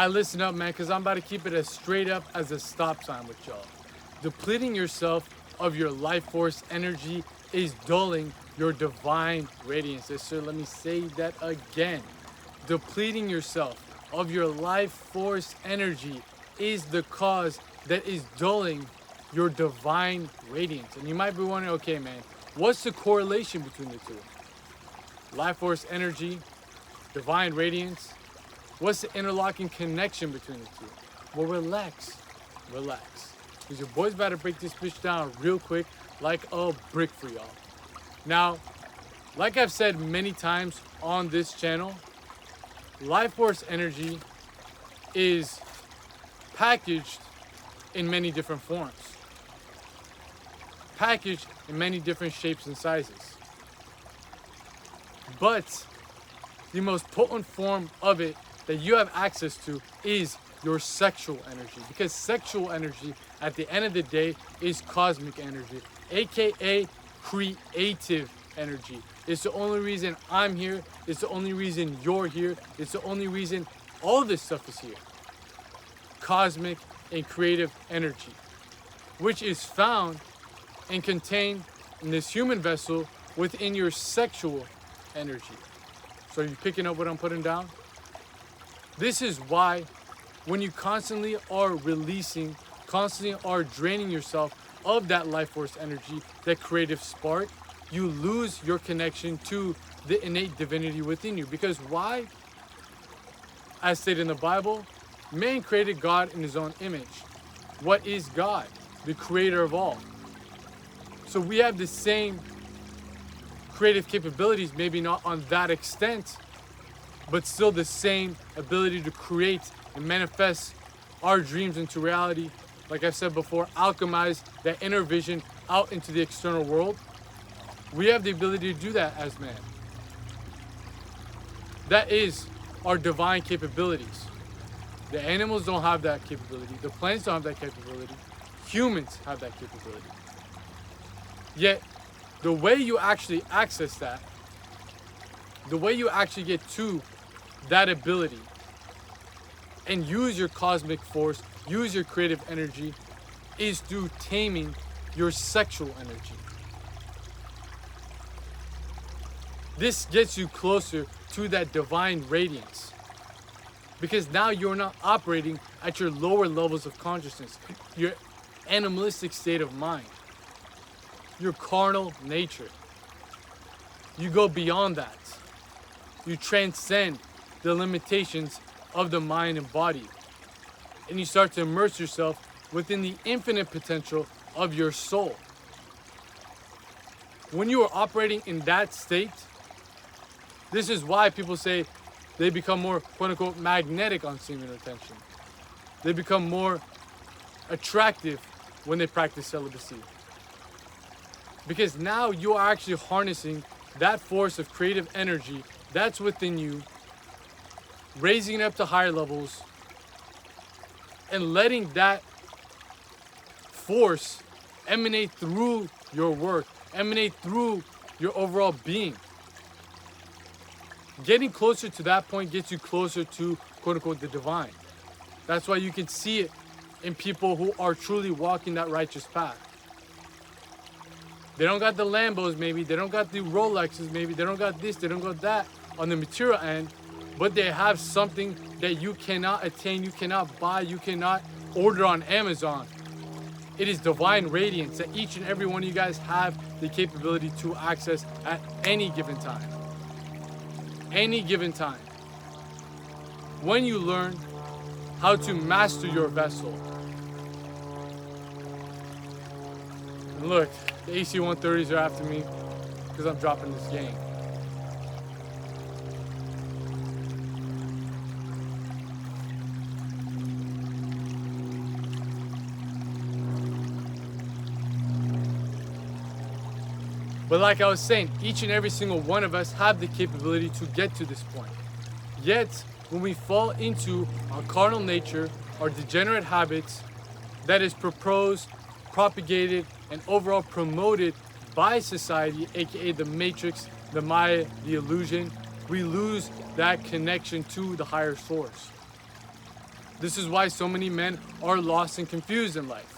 I listen up, man, because I'm about to keep it as straight up as a stop sign with y'all. Depleting yourself of your life force energy is dulling your divine radiance. Yes, sir, let me say that again. Depleting yourself of your life force energy is the cause that is dulling your divine radiance. And you might be wondering, okay, man, what's the correlation between the two? Life force energy, divine radiance. What's the interlocking connection between the two? Well, relax. Because your boy's about to break this bitch down real quick like a brick for y'all. Now, like I've said many times on this channel, life force energy is packaged in many different forms. Packaged in many different shapes and sizes. But the most potent form of it that you have access to is your sexual energy, because sexual energy at the end of the day is cosmic energy, aka creative energy. It's the only reason I'm here, it's the only reason you're here, it's the only reason all this stuff is here. Cosmic and creative energy, which is found and contained in this human vessel within your sexual energy. So are you picking up what I'm putting down? This is why when you constantly are releasing, constantly are draining yourself of that life force energy, that creative spark, you lose your connection to the innate divinity within you. Because why? As stated in the Bible, man created God in his own image. What is God? The creator of all. So we have the same creative capabilities, maybe not on that extent, but still the same ability to create and manifest our dreams into reality. Like I've said before, alchemize that inner vision out into the external world. We have the ability to do that as man. That is our divine capabilities. The animals don't have that capability. The plants don't have that capability. Humans have that capability. Yet, the way you actually access that, the way you actually get to that ability and use your cosmic force, use your creative energy, is through taming your sexual energy. This gets you closer to that divine radiance, because now you're not operating at your lower levels of consciousness, your animalistic state of mind, your carnal nature. You go beyond that. You transcend the limitations of the mind and body, and you start to immerse yourself within the infinite potential of your soul. When you are operating in that state, this is why people say they become more, quote unquote, magnetic on semen retention. They become more attractive when they practice celibacy. Because now you are actually harnessing that force of creative energy that's within you, raising it up to higher levels, and letting that force emanate through your work, emanate through your overall being. Getting closer to that point gets you closer to, quote unquote, the divine. That's why you can see it in people who are truly walking that righteous path. They don't got the Lambos, maybe. They don't got the Rolexes, maybe. They don't got this, they don't got that on the material end. But they have something that you cannot attain, you cannot buy, you cannot order on Amazon. It is divine radiance that each and every one of you guys have the capability to access at any given time. Any given time. When you learn how to master your vessel. And look, the AC-130s are after me because I'm dropping this game. But like I was saying, each and every single one of us have the capability to get to this point. Yet, when we fall into our carnal nature, our degenerate habits, that is proposed, propagated, and overall promoted by society, aka the matrix, the Maya, the illusion, we lose that connection to the higher source. This is why so many men are lost and confused in life.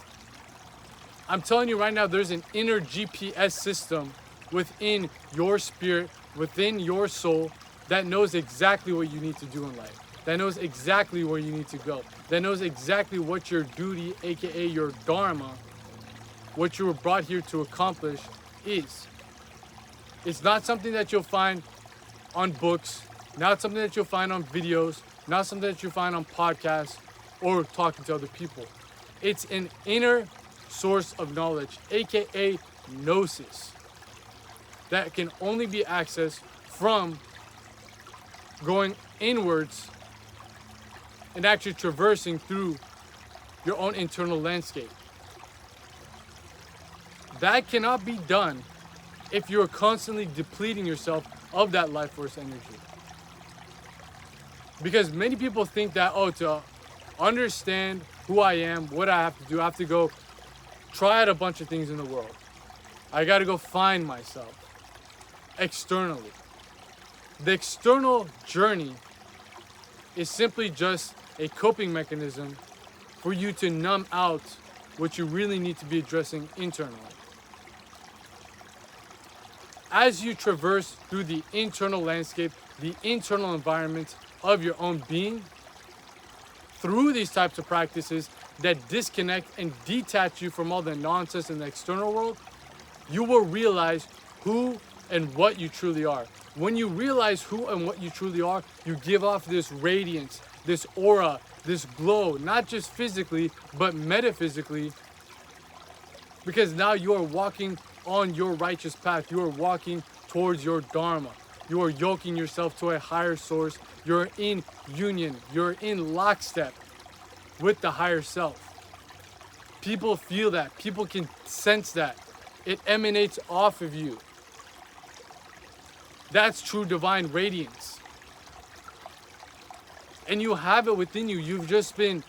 I'm telling you right now, there's an inner GPS system within your spirit, within your soul, that knows exactly what you need to do in life, that knows exactly where you need to go, that knows exactly what your duty, aka your dharma, what you were brought here to accomplish is. It's not something that you'll find on books, not something that you'll find on videos, not something that you'll find on podcasts or talking to other people. It's an inner source of knowledge, aka gnosis, that can only be accessed from going inwards and actually traversing through your own internal landscape. That cannot be done if you're constantly depleting yourself of that life force energy. Because many people think that, to understand who I am, what I have to do, I have to go try out a bunch of things in the world. I gotta go find myself externally. The external journey is simply just a coping mechanism for you to numb out what you really need to be addressing internally. As you traverse through the internal landscape, the internal environment of your own being, through these types of practices that disconnect and detach you from all the nonsense in the external world, you will realize who and what you truly are. When you realize who and what you truly are, you give off this radiance, this aura, this glow, not just physically, but metaphysically, because now you are walking on your righteous path. You are walking towards your dharma. You are yoking yourself to a higher source. You're in union. You're in lockstep with the higher self. People feel that. People can sense that. It emanates off of you. That's true divine radiance. And you have it within you. You've just been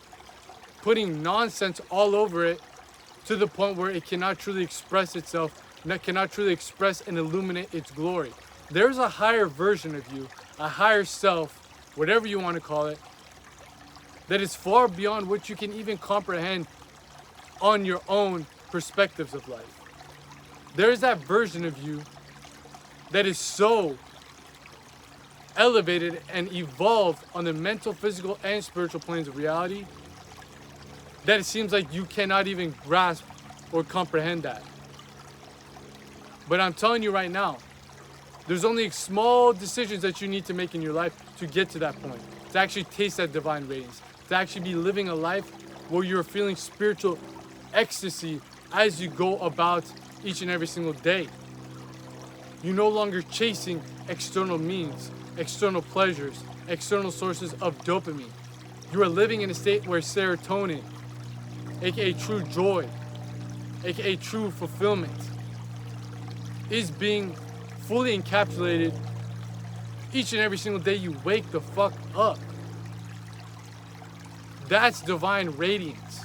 putting nonsense all over it to the point where it cannot truly express itself, cannot truly express and illuminate its glory. There's a higher version of you, a higher self, whatever you want to call it, that is far beyond what you can even comprehend on your own perspectives of life. There's that version of you that is so elevated and evolved on the mental, physical, and spiritual planes of reality that it seems like you cannot even grasp or comprehend that. But I'm telling you right now, there's only small decisions that you need to make in your life to get to that point, to actually taste that divine radiance, to actually be living a life where you're feeling spiritual ecstasy as you go about each and every single day. You're no longer chasing external means, external pleasures, external sources of dopamine. You are living in a state where serotonin, aka true joy, aka true fulfillment, is being fully encapsulated each and every single day you wake the fuck up. That's divine radiance.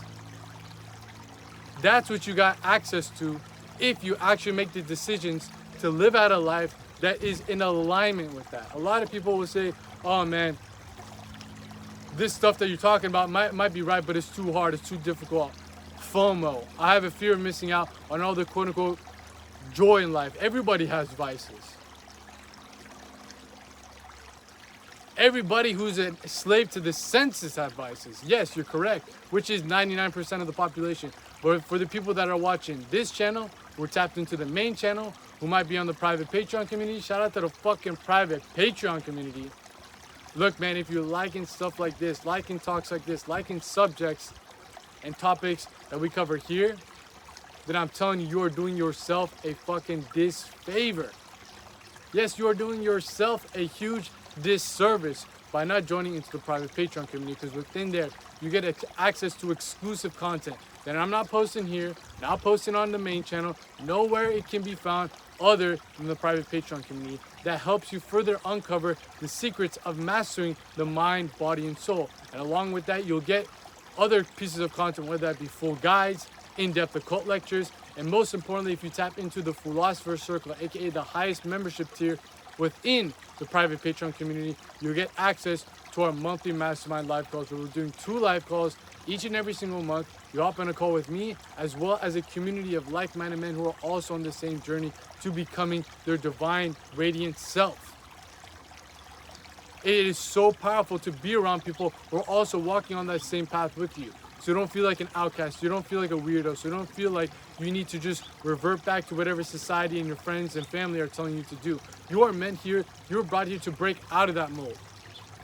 That's what you got access to if you actually make the decisions to live out a life that is in alignment with that. A lot of people will say, oh man, this stuff that you're talking about might be right, but it's too hard, it's too difficult. FOMO. I have a fear of missing out on all the quote unquote joy in life. Everybody has vices. Everybody who's a slave to the senses have vices. Yes, you're correct, which is 99% of the population. But for the people that are watching this channel, we're tapped into the main channel, who might be on the private Patreon community. Shout out to the fucking private Patreon community. Look, man, if you're liking stuff like this, liking talks like this, liking subjects and topics that we cover here, then I'm telling you, you are doing yourself a fucking disfavor. Yes, you are doing yourself a huge disservice by not joining into the private Patreon community, because within there, you get access to exclusive content that I'm not posting here, not posting on the main channel, nowhere it can be found other than the private Patreon community that helps you further uncover the secrets of mastering the mind, body, and soul. And along with that, you'll get other pieces of content, whether that be full guides, in-depth occult lectures, and most importantly, if you tap into the Philosopher's Circle, aka the highest membership tier within the private Patreon community, you'll get access to to our monthly mastermind live calls, where we're doing 2 live calls each and every single month. You hop on a call with me, as well as a community of like-minded men who are also on the same journey to becoming their divine, radiant self. It is so powerful to be around people who are also walking on that same path with you. So you don't feel like an outcast, you don't feel like a weirdo, so you don't feel like you need to just revert back to whatever society and your friends and family are telling you to do. You are meant here, you're brought here to break out of that mold,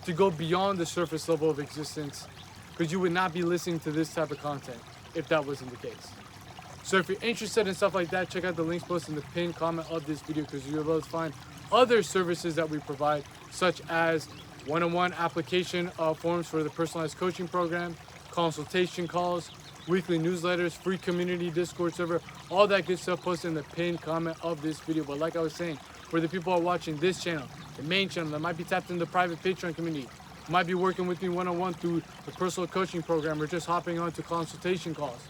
to go beyond the surface level of existence, because you would not be listening to this type of content if that wasn't the case. So if you're interested in stuff like that, check out the links posted in the pinned comment of this video, because you'll be able to find other services that we provide, such as one-on-one application forms for the personalized coaching program, consultation calls, weekly newsletters, free community Discord server, all that good stuff posted in the pinned comment of this video. But like I was saying, for the people who are watching this channel, the main channel that might be tapped in the private Patreon community, might be working with me one-on-one through the personal coaching program, or just hopping on to consultation calls,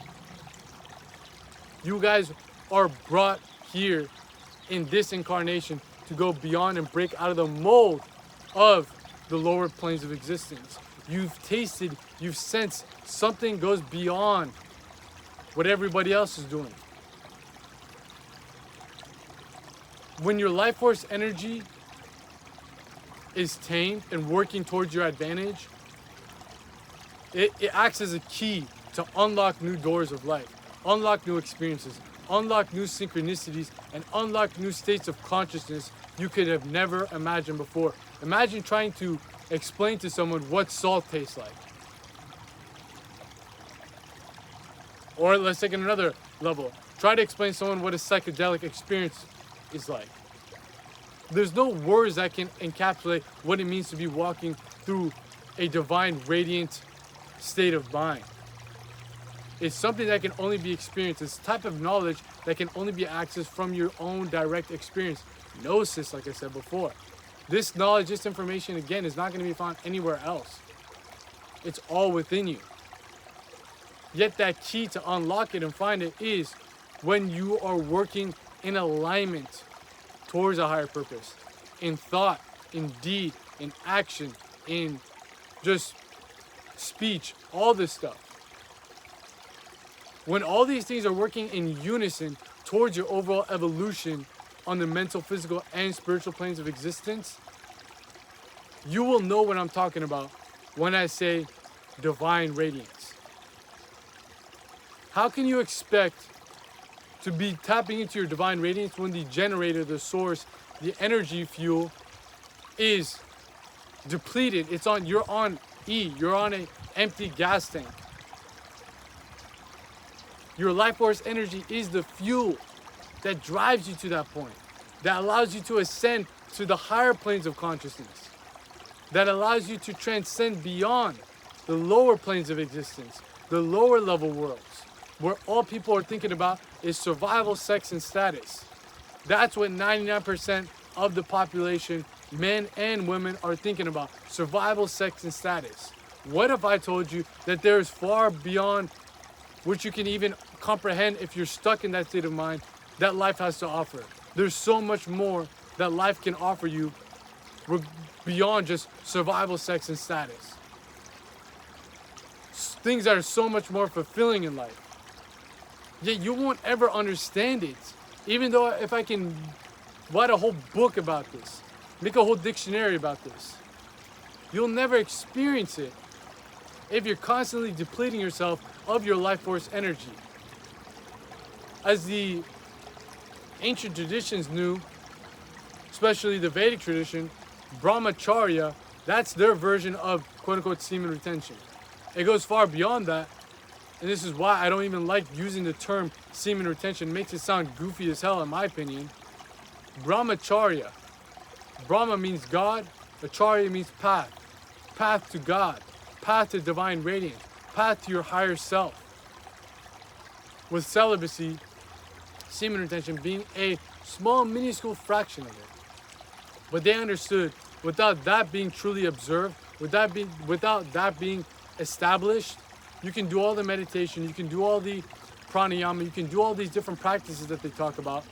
you guys are brought here in this incarnation to go beyond and break out of the mold of the lower planes of existence. You've tasted, you've sensed something goes beyond what everybody else is doing. When your life force energy is tamed and working towards your advantage, it acts as a key to unlock new doors of life, unlock new experiences, unlock new synchronicities, and unlock new states of consciousness you could have never imagined before. Imagine trying to explain to someone what salt tastes like. Or let's take it another level. Try to explain to someone what a psychedelic experience is like. There's no words that can encapsulate what it means to be walking through a divine, radiant state of mind. It's something that can only be experienced. It's a type of knowledge that can only be accessed from your own direct experience. Gnosis, like I said before. This knowledge, this information, again, is not going to be found anywhere else. It's all within you. Yet that key to unlock it and find it is when you are working in alignment towards a higher purpose. In thought, in deed, in action, in just speech, all this stuff. When all these things are working in unison towards your overall evolution on the mental, physical, and spiritual planes of existence, you will know what I'm talking about when I say divine radiance. How can you expect to be tapping into your divine radiance when the generator, the source, the energy fuel is depleted? You're on E, you're on an empty gas tank. Your life force energy is the fuel that drives you to that point, that allows you to ascend to the higher planes of consciousness, that allows you to transcend beyond the lower planes of existence, the lower level worlds, where all people are thinking about is survival, sex, and status. That's what 99% of the population, men and women, are thinking about: survival, sex, and status. What if I told you that there is far beyond which you can even comprehend if you're stuck in that state of mind that life has to offer? There's so much more that life can offer you beyond just survival, sex, and status. Things that are so much more fulfilling in life. Yet you won't ever understand it. Even though if I can write a whole book about this, make a whole dictionary about this, you'll never experience it if you're constantly depleting yourself of your life force energy. As the ancient traditions knew, especially the Vedic tradition, brahmacharya, that's their version of quote-unquote semen retention. It goes far beyond that, and this is why I don't even like using the term semen retention. It makes it sound goofy as hell in my opinion. Brahmacharya. Brahma means God, acharya means path. Path to God, path to divine radiance, path to your higher self. With celibacy, semen retention being a small, minuscule fraction of it. But they understood, without that being truly observed, without that being established, you can do all the meditation, you can do all the pranayama, you can do all these different practices that they talk about,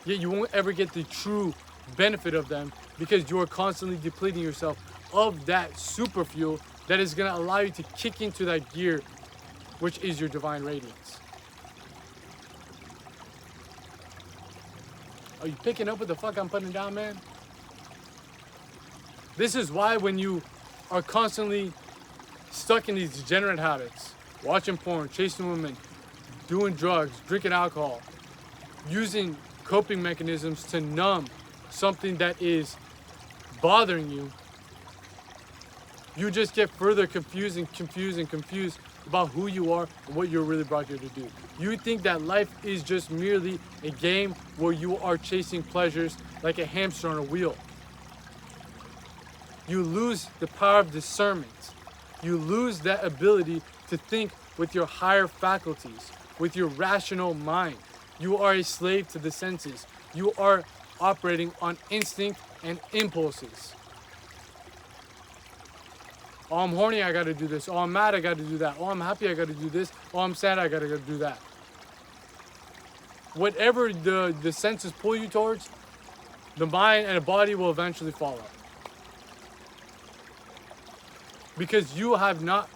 yet you won't ever get the true benefit of them because you are constantly depleting yourself of that super fuel that is going to allow you to kick into that gear, which is your divine radiance. Are you picking up what the fuck I'm putting down, man? This is why when you are constantly stuck in these degenerate habits, watching porn, chasing women, doing drugs, drinking alcohol, using coping mechanisms to numb something that is bothering you, you just get further confused about who you are and what you're really brought here to do. You think that life is just merely a game where you are chasing pleasures like a hamster on a wheel. You lose the power of discernment. You lose that ability to think with your higher faculties, with your rational mind. You are a slave to the senses. You are operating on instinct and impulses. Oh, I'm horny, I gotta do this. Oh, I'm mad, I gotta do that. Oh, I'm happy, I gotta do this. Oh, I'm sad, I gotta do that. Whatever the senses pull you towards, the mind and the body will eventually follow. Because you have not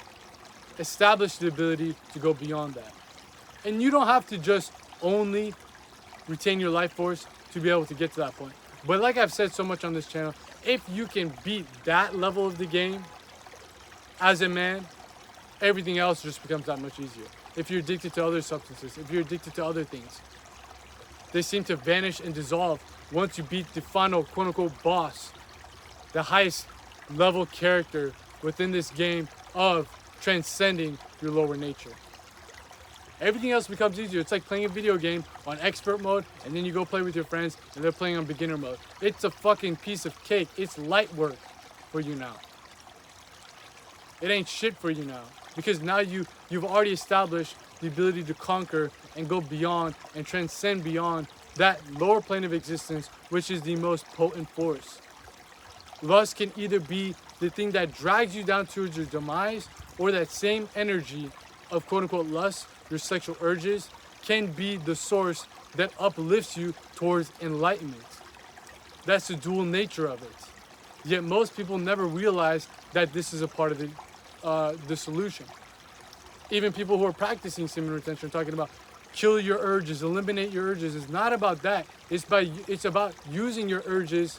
established the ability to go beyond that. And you don't have to just only retain your life force to be able to get to that point. But like I've said so much on this channel, if you can beat that level of the game as a man, everything else just becomes that much easier. If you're addicted to other substances, if you're addicted to other things, they seem to vanish and dissolve once you beat the final quote-unquote boss, the highest level character within this game of transcending your lower nature. Everything else becomes easier. It's like playing a video game on expert mode and then you go play with your friends and they're playing on beginner mode. It's a fucking piece of cake. It's light work for you now. It ain't shit for you now, because now you've already established the ability to conquer and go beyond and transcend beyond that lower plane of existence, which is the most potent force. Lust can either be the thing that drags you down towards your demise, or that same energy of quote-unquote lust, your sexual urges, can be the source that uplifts you towards enlightenment. That's the dual nature of it. Yet most people never realize that this is a part of the solution. Even people who are practicing semen retention are talking about kill your urges, eliminate your urges. It's not about that. It's about using your urges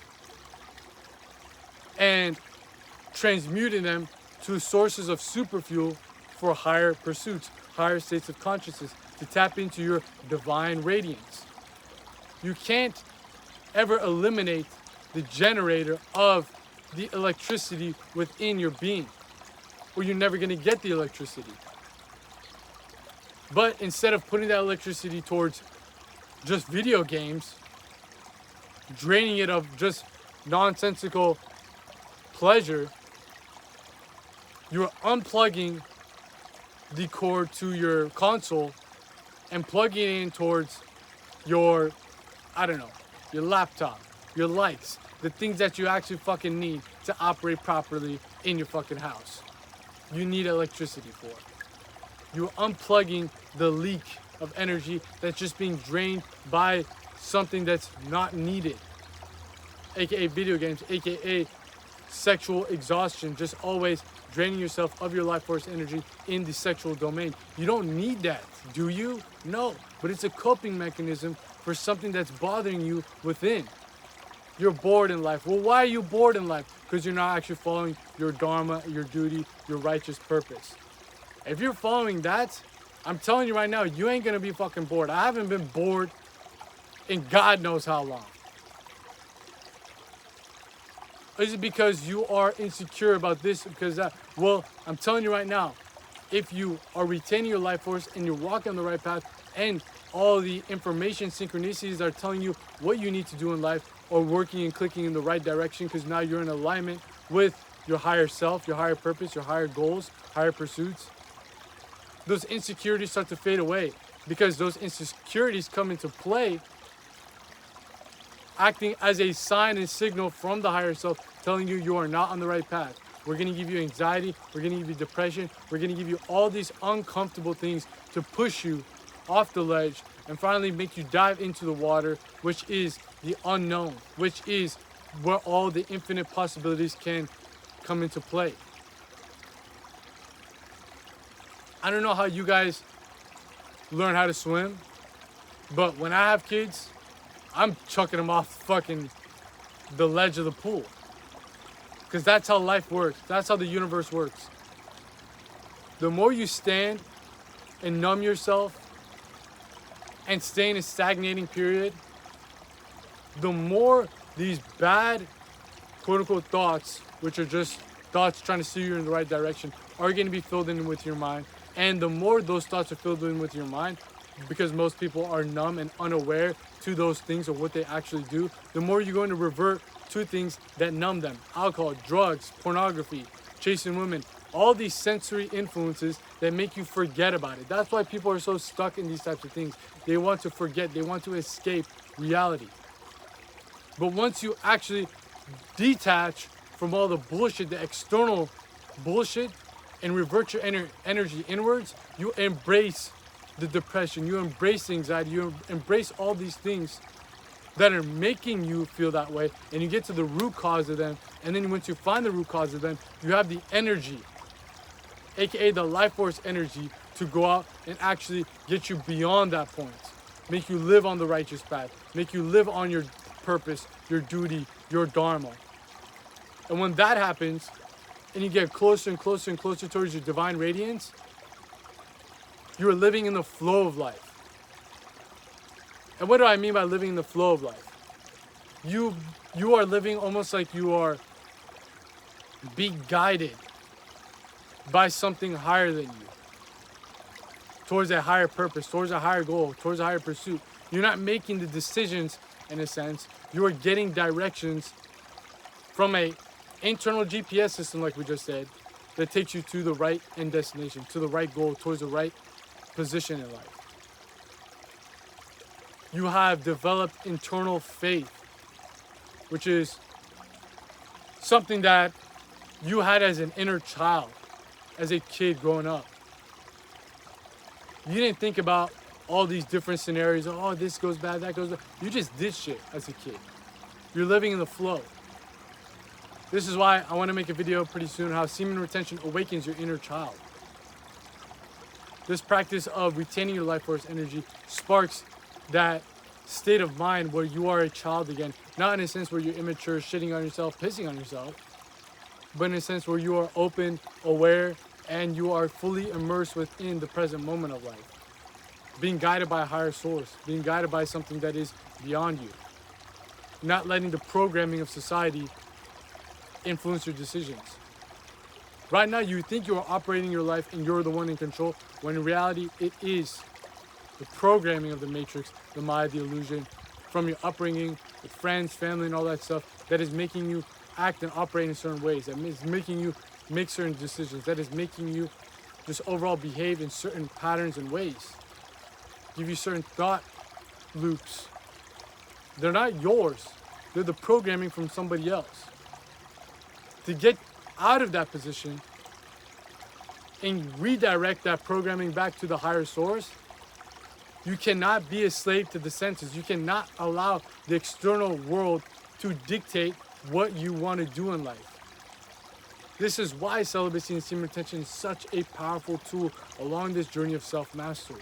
and transmuting them to sources of superfuel for higher pursuits, higher states of consciousness, to tap into your divine radiance. You can't ever eliminate the generator of the electricity within your being, or you're never going to get the electricity. But instead of putting that electricity towards just video games, draining it of just nonsensical pleasure, you're unplugging the cord to your console and plugging it in towards your, your laptop, your lights, the things that you actually fucking need to operate properly in your fucking house. You need electricity for. You're unplugging the leak of energy that's just being drained by something that's not needed, aka video games, aka sexual exhaustion, just always draining yourself of your life force energy in the sexual domain. You don't need that, do you? No, but it's a coping mechanism for something that's bothering you within. You're bored in life. Well, why are you bored in life? Because you're not actually following your dharma, your duty, your righteous purpose. If you're following that, I'm telling you right now, you ain't gonna be fucking bored. I haven't been bored in God knows how long. Is it because you are insecure about this, because that? Well, I'm telling you right now, if you are retaining your life force and you're walking on the right path, and all the information synchronicities are telling you what you need to do in life, or working and clicking in the right direction, because now you're in alignment with your higher self, your higher purpose, your higher goals, higher pursuits, those insecurities start to fade away, because those insecurities come into play acting as a sign and signal from the higher self telling you you are not on the right path. We're going to give you anxiety, we're going to give you depression, we're going to give you all these uncomfortable things to push you off the ledge and finally make you dive into the water, which is the unknown, which is where all the infinite possibilities can come into play. I don't know how you guys learn how to swim, but when I have kids, I'm chucking them off fucking the ledge of the pool. Because that's how life works. That's how the universe works. The more you stand and numb yourself and stay in a stagnating period, the more these bad, quote unquote, thoughts, which are just thoughts trying to steer you in the right direction, are going to be filled in with your mind. And the more those thoughts are filled in with your mind, because most people are numb and unaware to those things or what they actually do, the more you're going to revert to things that numb them. Alcohol, drugs, pornography, chasing women, all these sensory influences that make you forget about it. That's why people are so stuck in these types of things. They want to forget, they want to escape reality. But once you actually detach from all the bullshit, the external bullshit, and revert your energy inwards, you embrace the depression, you embrace the anxiety, you embrace all these things that are making you feel that way, and you get to the root cause of them. And then once you find the root cause of them, you have the energy, aka the life force energy, to go out and actually get you beyond that point, make you live on the righteous path, make you live on your purpose, your duty, your dharma. And when that happens, and you get closer and closer and closer towards your divine radiance, you're living in the flow of life. And what do I mean by living in the flow of life? You are living almost like you are being guided by something higher than you, towards a higher purpose, towards a higher goal, towards a higher pursuit. You're not making the decisions, in a sense. You are getting directions from a internal GPS system, like we just said, that takes you to the right end destination, to the right goal, towards the right position in life. You have developed internal faith, which is something that you had as an inner child, as a kid growing up. You didn't think about all these different scenarios. Oh, this goes bad, that goes bad. You just did shit as a kid. You're living in the flow. This is why I want to make a video pretty soon how semen retention awakens your inner child. This practice of retaining your life force energy sparks that state of mind where you are a child again. Not in a sense where you're immature, shitting on yourself, pissing on yourself, but in a sense where you are open, aware, and you are fully immersed within the present moment of life. Being guided by a higher source, being guided by something that is beyond you. Not letting the programming of society influence your decisions. Right now, you think you are operating your life and you're the one in control, when in reality, it is the programming of the matrix, the Maya, the illusion, from your upbringing, with friends, family, and all that stuff, that is making you act and operate in certain ways, that is making you make certain decisions, that is making you just overall behave in certain patterns and ways, give you certain thought loops. They're not yours. They're the programming from somebody else. To get out of that position and redirect that programming back to the higher source, you cannot be a slave to the senses. You cannot allow the external world to dictate what you want to do in life. This is why celibacy and semen retention is such a powerful tool along this journey of self-mastery.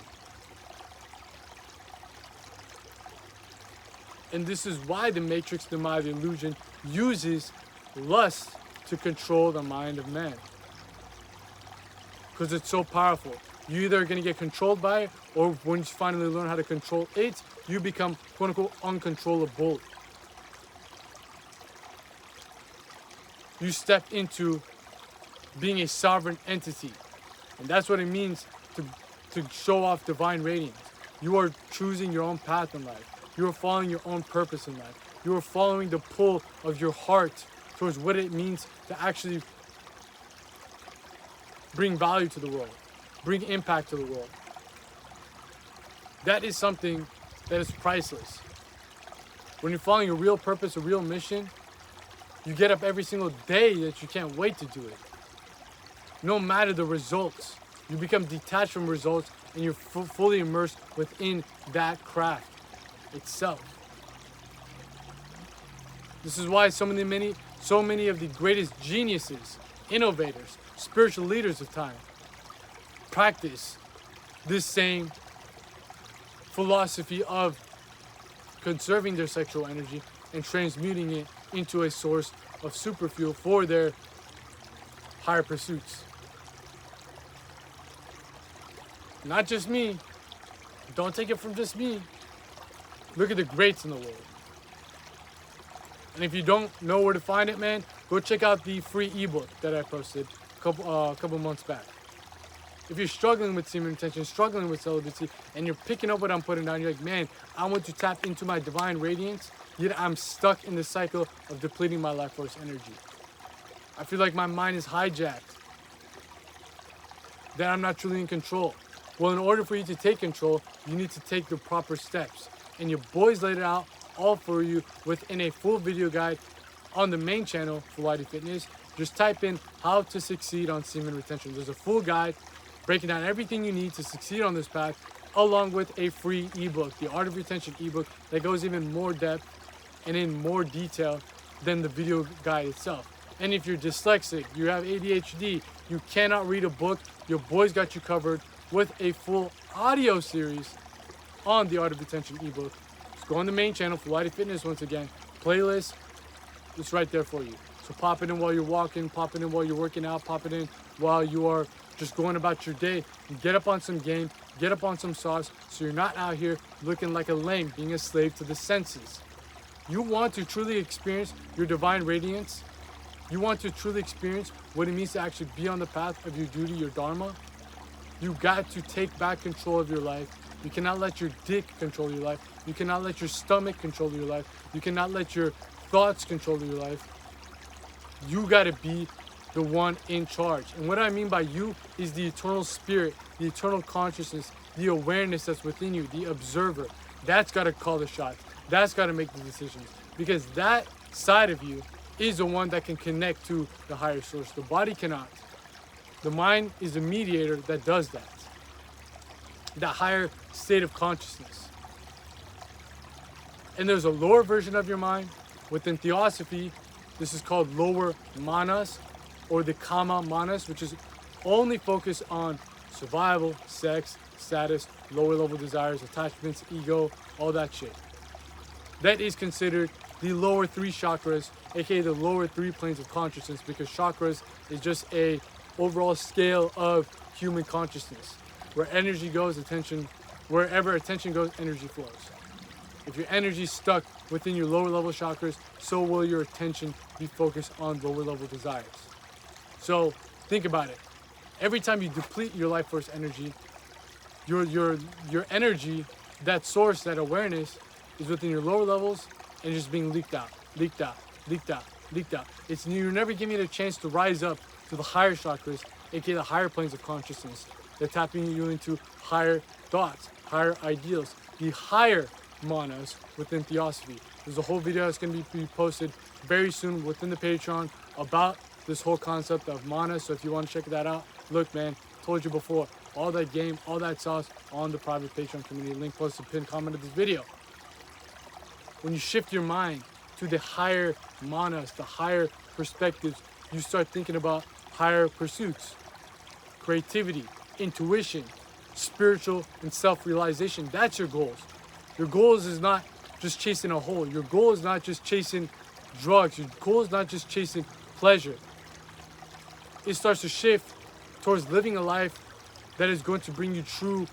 And this is why the matrix, the Maya, the illusion, uses lust to control the mind of man. Because it's so powerful. You either are going to get controlled by it, or when you finally learn how to control it, you become, quote unquote, uncontrollable. You step into being a sovereign entity. And that's what it means to show off divine radiance. You are choosing your own path in life. You are following your own purpose in life. You are following the pull of your heart towards what it means to actually bring value to the world, bring impact to the world. That is something that is priceless. When you're following a real purpose, a real mission, you get up every single day that you can't wait to do it. No matter the results, you become detached from results and you're fully immersed within that craft itself. This is why so many So many of the greatest geniuses, innovators, spiritual leaders of time practice this same philosophy of conserving their sexual energy and transmuting it into a source of superfuel for their higher pursuits. Not just me. Don't take it from just me. Look at the greats in the world. And if you don't know where to find it, man, go check out the free ebook that I posted a couple months back. If you're struggling with semen retention, struggling with celibacy, and you're picking up what I'm putting down, you're like, man, I want to tap into my divine radiance, yet I'm stuck in the cycle of depleting my life force energy. I feel like my mind is hijacked, that I'm not truly in control. Well, in order for you to take control, you need to take the proper steps. And your boys laid it out all for you within a full video guide on the main channel for YD Fitness. Just type in how to succeed on semen retention. There's a full guide breaking down everything you need to succeed on this path, along with a free ebook, the Art of Retention ebook, that goes even more depth and in more detail than the video guide itself. And if you're dyslexic, you have ADHD, you cannot read a book, your boys got you covered with a full audio series on the Art of Retention ebook. Just go on the main channel for YD Fitness once again. Playlist, it's right there for you. So pop it in while you're walking, pop it in while you're working out, pop it in while you are just going about your day. And get up on some game, get up on some sauce, so you're not out here looking like a lame, being a slave to the senses. You want to truly experience your divine radiance. You want to truly experience what it means to actually be on the path of your duty, your dharma. You got to take back control of your life. You cannot let your dick control your life. You cannot let your stomach control your life. You cannot let your thoughts control your life. You got to be the one in charge. And what I mean by you is the eternal spirit, the eternal consciousness, the awareness that's within you, the observer. That's got to call the shots. That's got to make the decisions. Because that side of you is the one that can connect to the higher source. The body cannot. The mind is the mediator that does that. That higher state of consciousness. And there's a lower version of your mind. Within Theosophy, this is called lower manas, or the kama manas, which is only focused on survival, sex, status, lower level desires, attachments, ego, all that shit. That is considered the lower three chakras, aka the lower three planes of consciousness, because chakras is just a overall scale of human consciousness. Where energy goes, attention, wherever attention goes, energy flows. If your energy is stuck within your lower level chakras, so will your attention be focused on lower level desires. So think about it. Every time you deplete your life force energy, your energy, that source, that awareness, is within your lower levels and just being leaked out. It's you're never giving it a chance to rise up to the higher chakras, aka the higher planes of consciousness. They're tapping you into higher thoughts, higher ideals, the higher manas within Theosophy. There's a whole video that's going to be posted very soon within the Patreon about this whole concept of manas. So if you want to check that out, look, man, told you before, all that game, all that sauce on the private Patreon community. Link posted pinned comment of this video. When you shift your mind to the higher manas, the higher perspectives, you start thinking about higher pursuits, creativity, intuition, spiritual and self-realization. That's your goals. Your goals is not just chasing a hole. Your goal is not just chasing drugs. Your goal is not just chasing pleasure. It starts to shift towards living a life that is going to bring you true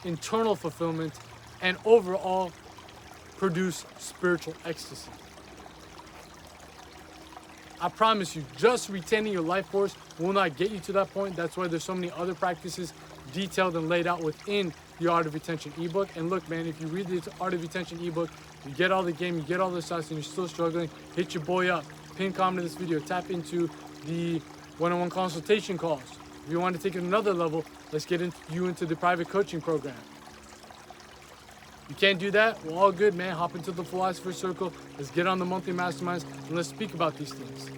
internal fulfillment and overall produce spiritual ecstasy. I promise you, just retaining your life force will not get you to that point. That's why there's so many other practices detailed and laid out within the Art of Retention ebook. And look, man, if you read the Art of Retention ebook, you get all the game, you get all the sauce, and you're still struggling, hit your boy up. Pin comment to this video. Tap into the one-on-one consultation calls. If you want to take it another level, let's get you into the private coaching program. You can't do that? Well, all good, man. Hop into the Philosopher's Circle. Let's get on the monthly masterminds and let's speak about these things.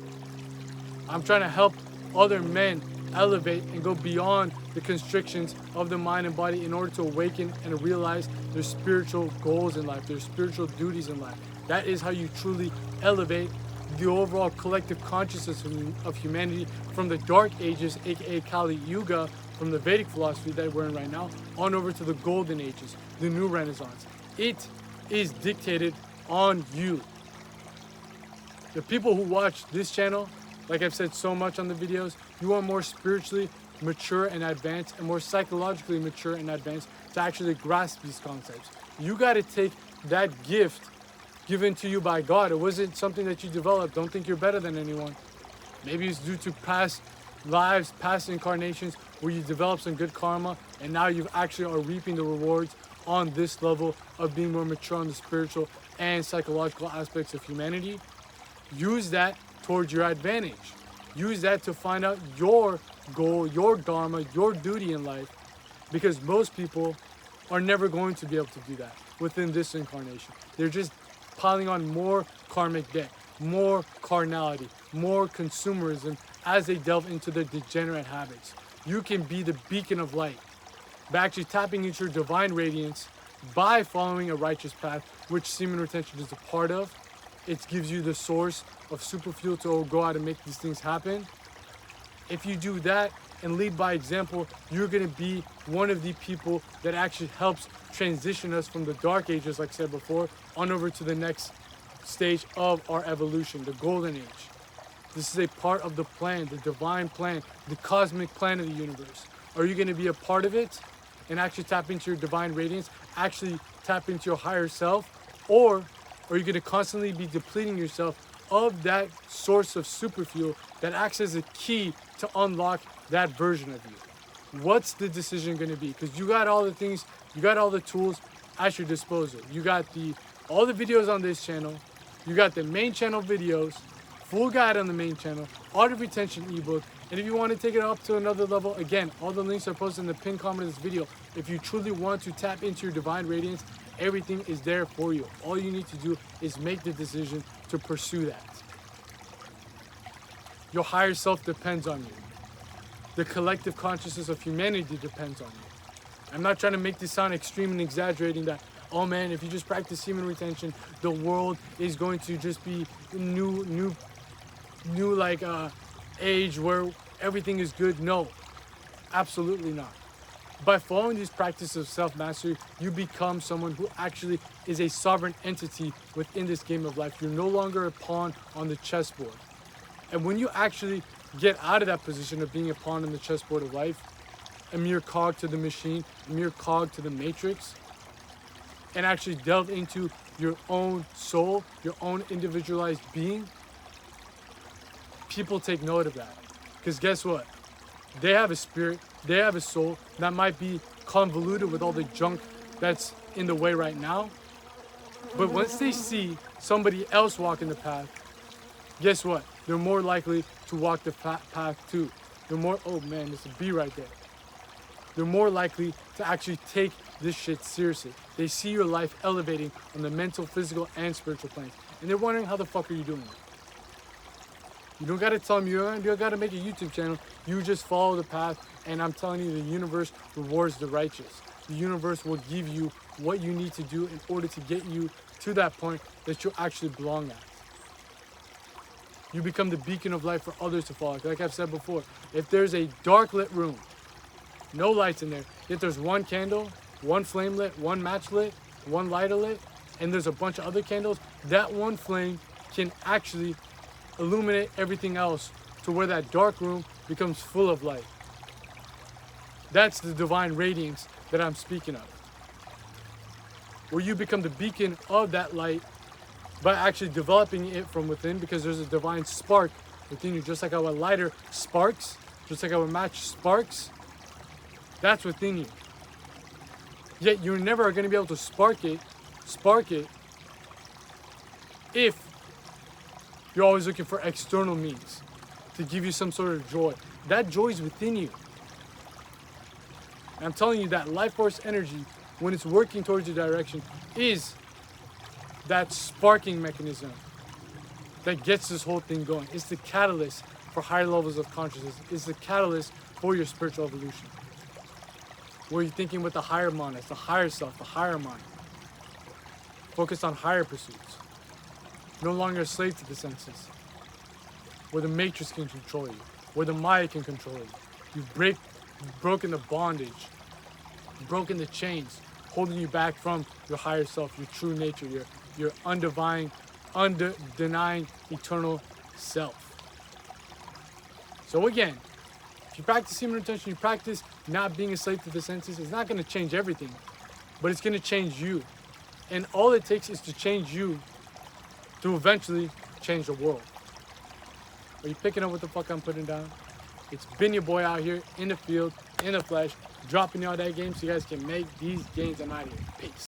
I'm trying to help other men elevate and go beyond the constrictions of the mind and body in order to awaken and realize their spiritual goals in life, their spiritual duties in life. That is how you truly elevate the overall collective consciousness of humanity from the Dark Ages, aka Kali Yuga, from the Vedic philosophy that we're in right now, on over to the Golden Ages, the New Renaissance. It is dictated on you. The people who watch this channel, like I've said so much on the videos, you are more spiritually mature and advanced and more psychologically mature and advanced to actually grasp these concepts. You got to take that gift given to you by God. It wasn't something that you developed. Don't think you're better than anyone. Maybe it's due to past lives, past incarnations where you develop some good karma and now you actually are reaping the rewards on this level of being more mature on the spiritual and psychological aspects of humanity. Use that towards your advantage. Use that to find out your goal, your dharma, your duty in life, because most people are never going to be able to do that within this incarnation. They're just piling on more karmic debt, more carnality, more consumerism as they delve into their degenerate habits. You can be the beacon of light by actually tapping into your divine radiance by following a righteous path, which semen retention is a part of. It gives you the source of super fuel to go out and make these things happen. If you do that and lead by example, you're going to be one of the people that actually helps transition us from the Dark Ages, like I said before, on over to the next stage of our evolution, the Golden Age. This is a part of the plan, the divine plan, the cosmic plan of the universe. Are you going to be a part of it and actually tap into your divine radiance, actually tap into your higher self? Or are you going to constantly be depleting yourself of that source of superfuel that acts as a key to unlock that version of you? What's the decision going to be? Because you got all the things, you got all the tools at your disposal. You got all the videos on this channel, you got the main channel videos, full guide on the main channel, art of retention ebook, and if you want to take it up to another level, again, all the links are posted in the pinned comment of this video. If you truly want to tap into your divine radiance, everything is there for you. All you need to do is make the decision to pursue that. Your higher self depends on you. The collective consciousness of humanity depends on you. I'm not trying to make this sound extreme and exaggerating that, oh man, if you just practice semen retention, the world is going to just be new age where everything is good. No, absolutely not. By following these practices of self-mastery, you become someone who actually is a sovereign entity within this game of life. You're no longer a pawn on the chessboard. And when you actually get out of that position of being a pawn on the chessboard of life, a mere cog to the machine, a mere cog to the matrix, and actually delve into your own soul, your own individualized being, people take note of that. Because guess what? They have a spirit, they have a soul that might be convoluted with all the junk that's in the way right now. But once they see somebody else walking the path, guess what? They're more likely to walk the path too. They're more, oh man, there's a bee right there. They're more likely to actually take this shit seriously. They see your life elevating on the mental, physical, and spiritual planes. And they're wondering, how the fuck are you doing it? You don't gotta tell them you don't gotta make a YouTube channel. You just follow the path, and I'm telling you, the universe rewards the righteous. The universe will give you what you need to do in order to get you to that point that you actually belong at. You become the beacon of light for others to follow. Like I've said before, if there's a dark lit room, no lights in there, yet there's one candle, one flame lit, one match lit, one lighter lit, and there's a bunch of other candles, that one flame can actually illuminate everything else to where that dark room becomes full of light. That's the divine radiance that I'm speaking of. Where you become the beacon of that light by actually developing it from within, because there's a divine spark within you. Just like how a lighter sparks, just like how a match sparks, that's within you. Yet you're never going to be able to spark it if you're always looking for external means to give you some sort of joy. That joy is within you. And I'm telling you that life force energy, when it's working towards your direction, is that sparking mechanism that gets this whole thing going. It's the catalyst for higher levels of consciousness. It's the catalyst for your spiritual evolution. Where you're thinking with the higher manas, the higher self, the higher mind. Focused on higher pursuits. No longer a slave to the senses. where the Matrix can control you, where the Maya can control you. You've broken the bondage, broken the chains, holding you back from your higher self, your true nature, your undenying, eternal self. So again, if you practice human intention, you practice not being a slave to the senses, it's not going to change everything, but it's going to change you. And all it takes is to change you to eventually change the world. Are you picking up what the fuck I'm putting down? It's been your boy out here in the field, in the flesh, dropping y'all that game so you guys can make these gains. I'm out of here. Peace.